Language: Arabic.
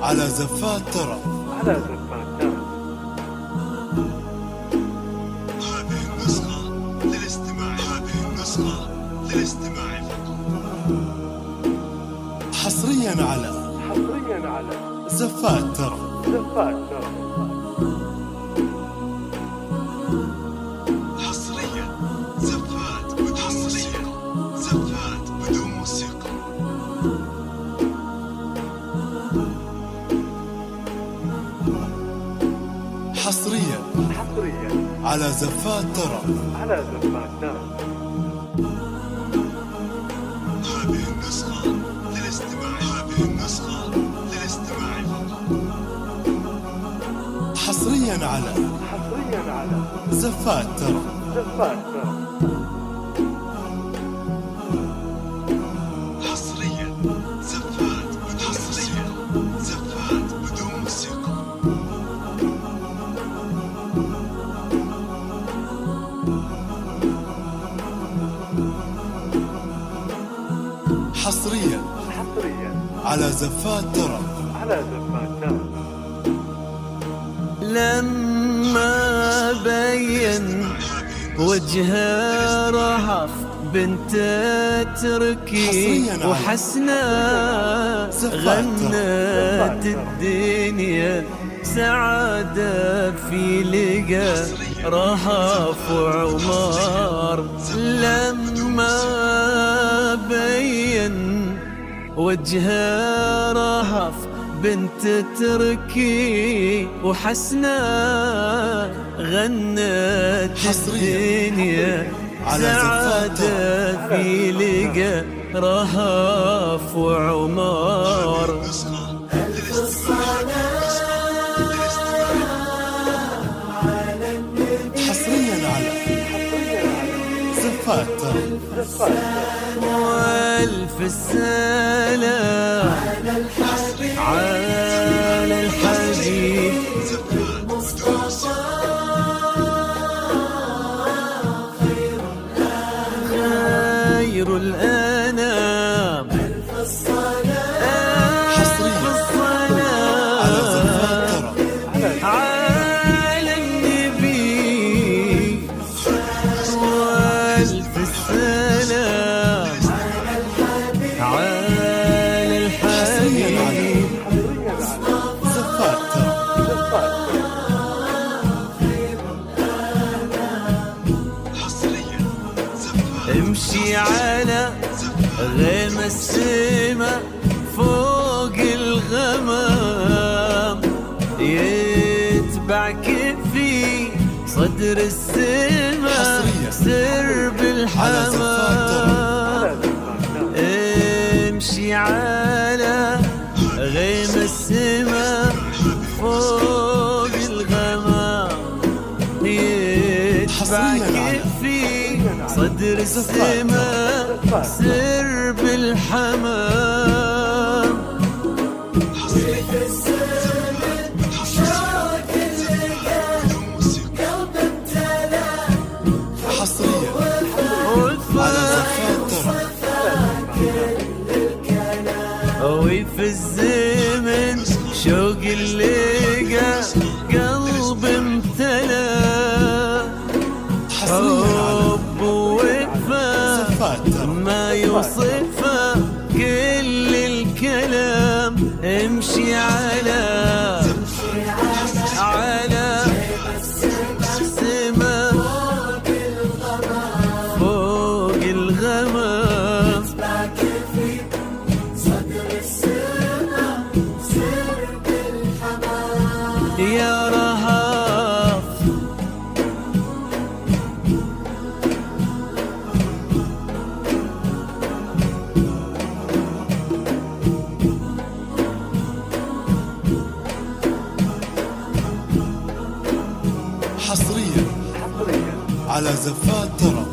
على زفات ترى. هذه النسخة للاستماع فقط. حصريا على زفات ترى. حصريا زفات بدون موسيقى. حصريا على زفات ترى. هذه النسخة للاستماع فقط. حصريا على زفات ترى. حصريا زفات بدون موسيقى. حصريا على زفات ترى. لما بين وجهه رهف بنت تركي وحسنة غنت الدنيا سعادة في لقى رهف وعمار. لما بين وجهه رهف بنت تركي وحسنة غنت الدنيا سعادة في لقى رهف وعمار. حصريا على زفات ترى. والف السلام على الحبيب خير الأنام. حصريا على زفات ترى. على النبي والف السلام على الحبيب زفات ترى. حصريا امشي على غيم السما فوق الغمام يتبعك في صدر السما سر بالحمام. امشي على غيم السما فوق الغمام يتبعك في صدر السما سر بالحمام. حصريا على زفات ترى. وفي الزمن شوق اللقى قلب امتلى حب ووفا ما يوصفه كل الكلام. امشي على سما فوق الغمام يا رهف. حصريا على زفات ترى.